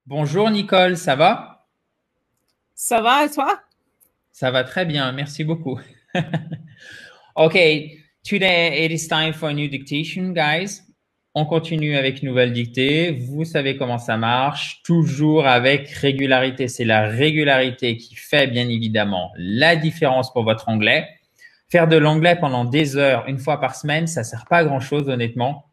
Bonjour Nicole, ça va? Ça va et toi? Ça va très bien, merci beaucoup. Okay, today it is time for a new dictation, guys. On continue avec une nouvelle dictée. Vous savez comment ça marche, toujours avec régularité. C'est la régularité qui fait bien évidemment la différence pour votre anglais. Faire de l'anglais pendant des heures, une fois par semaine, ça sert pas à grand-chose, honnêtement.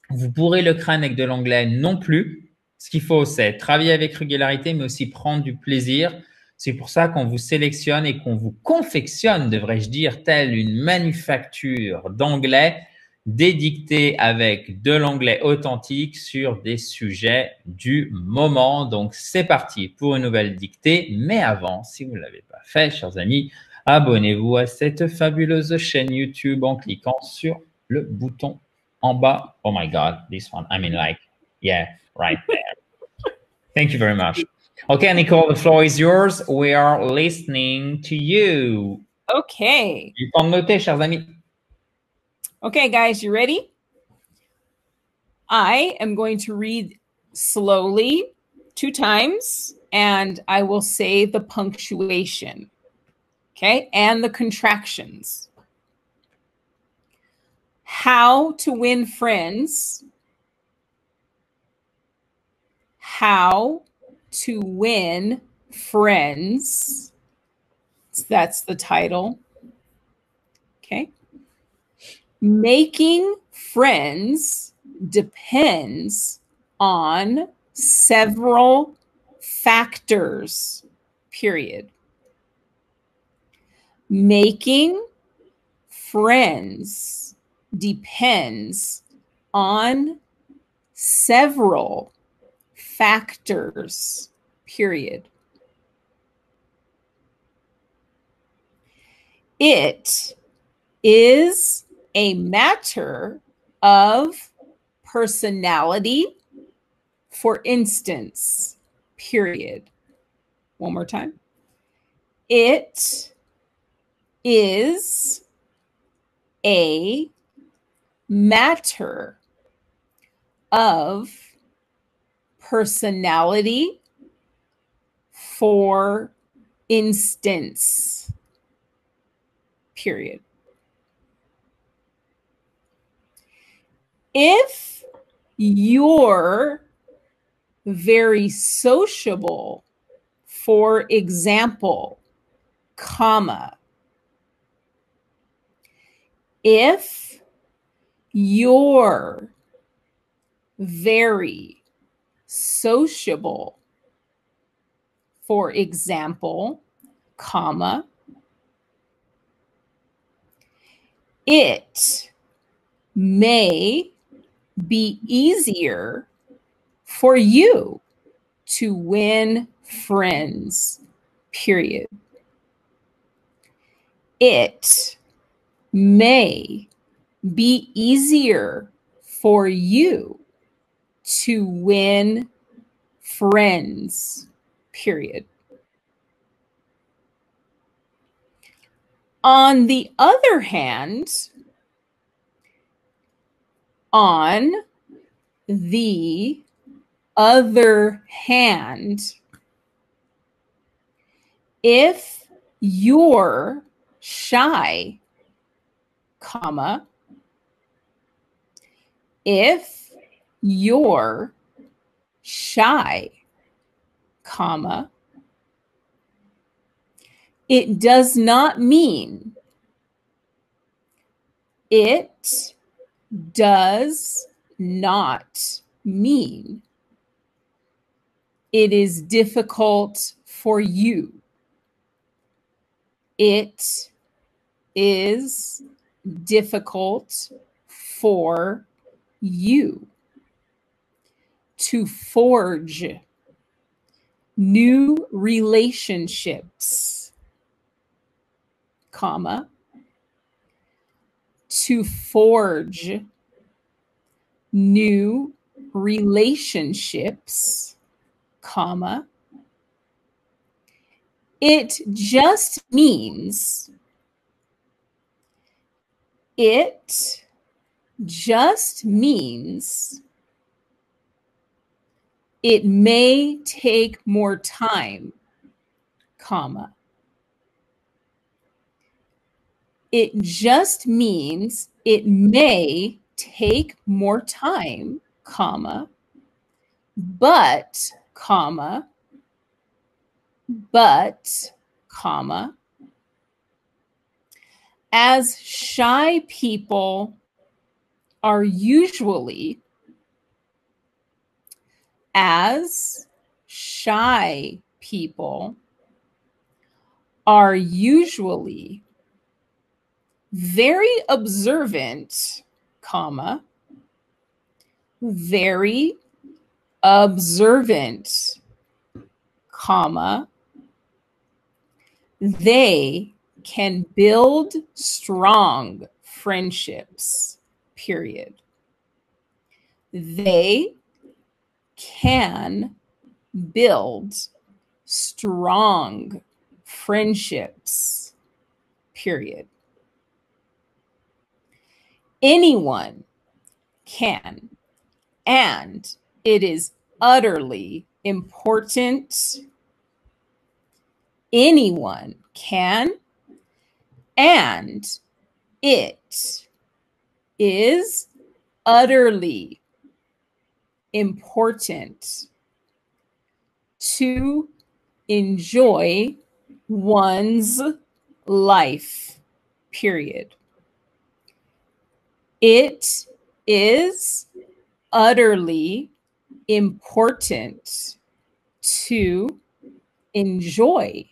Vous bourrez le crâne avec de l'anglais non plus. Ce qu'il faut, c'est travailler avec régularité, mais aussi prendre du plaisir. C'est pour ça qu'on vous sélectionne et qu'on vous confectionne, devrais-je dire, telle une manufacture d'anglais, des dictées avec de l'anglais authentique sur des sujets du moment. Donc, c'est parti pour une nouvelle dictée. Mais avant, si vous ne l'avez pas fait, chers amis, abonnez-vous à cette fabuleuse chaîne YouTube en cliquant sur le bouton en bas. Oh my God, this one. I mean, like, yeah, right there. Thank you very much. Okay, Nicole, the floor is yours. We are listening to you. Okay. Du temps de noter, chers amis. Okay, guys, you ready? I am going to read slowly 2 times and I will say the punctuation. Okay, and the contractions. How to win friends. How to win friends. That's the title. Okay. Making friends depends on several factors, period. Making friends depends on several factors, period. It is a matter of personality, for instance, period. One more time. It is a matter of personality, for instance, period. If you're very sociable, for example, comma, if you're very sociable, for example, comma, it may be easier for you to win friends, period. It may be easier for you to win friends, period. On the other hand, on the other hand, if you're shy, comma, if you're shy, comma, it does not mean, it does not mean it is difficult for you. It is difficult for you to forge new relationships, comma, to forge new relationships, comma. It just means, it just means It may take more time, comma. It just means it may take more time, comma, but, comma, as shy people are usually, as shy people are usually very observant, comma, very observant, comma, they can build strong friendships, period. They can build strong friendships, period. Anyone can, and it is utterly important. Anyone can, and it is utterly important to enjoy one's life, period. It is utterly important to enjoy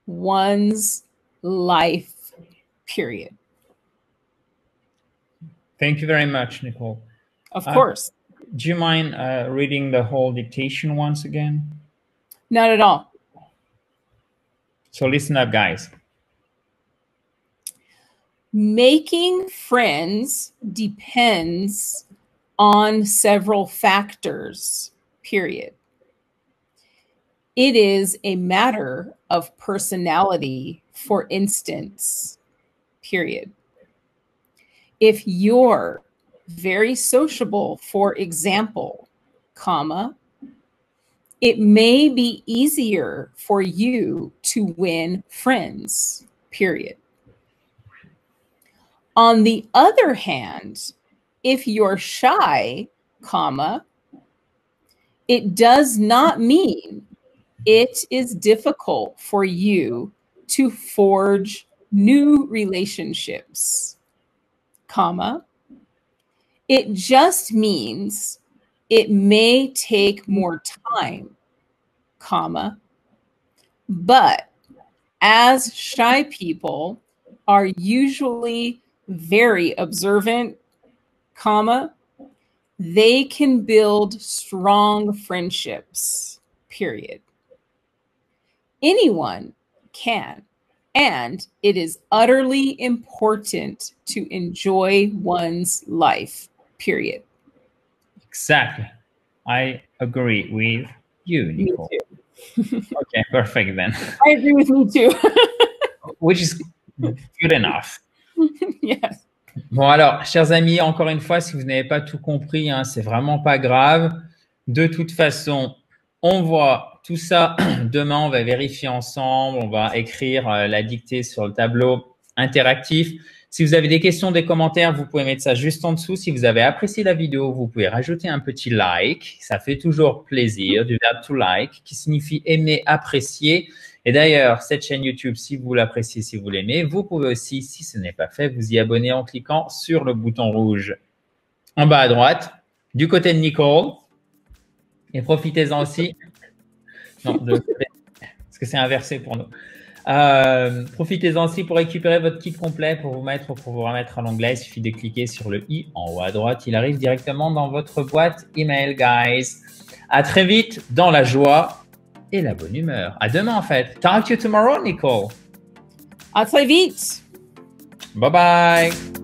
one's life, period. Thank you very much, Nicole. Of course. Do you mind reading the whole dictation once again? Not at all. So listen up, guys. Making friends depends on several factors, period. It is a matter of personality, for instance, period. If you're very sociable, for example, comma, it may be easier for you to win friends, period. On the other hand, if you're shy, comma, it does not mean it is difficult for you to forge new relationships, comma. It just means it may take more time, comma, but as shy people are usually very observant, comma, they can build strong friendships, period. Anyone can, and it is utterly important to enjoy one's life, period. Exactly. I agree with you, Nicole. Okay, perfect then. I agree with me too. Which is good enough. Yes. Bon alors, chers amis, encore une fois, si vous n'avez pas tout compris, hein, c'est vraiment pas grave. De toute façon, on voit tout ça. Demain, on va vérifier ensemble. On va écrire la dictée sur le tableau interactif. Si vous avez des questions, des commentaires, vous pouvez mettre ça juste en dessous. Si vous avez apprécié la vidéo, vous pouvez rajouter un petit like. Ça fait toujours plaisir, du verbe to like, qui signifie aimer, apprécier. Et d'ailleurs, cette chaîne YouTube, si vous l'appréciez, si vous l'aimez, vous pouvez aussi, si ce n'est pas fait, vous y abonner en cliquant sur le bouton rouge en bas à droite, du côté de Nicole. Et profitez-en aussi. Non, parce que c'est inversé pour nous. Profitez-en aussi pour récupérer votre kit complet, pour vous remettre à l'onglet. Il suffit de cliquer sur le i en haut à droite. Il arrive directement dans votre boîte email, guys. À très vite dans la joie et la bonne humeur. À demain, en fait. Talk to you tomorrow, Nicole. À très vite. Bye bye.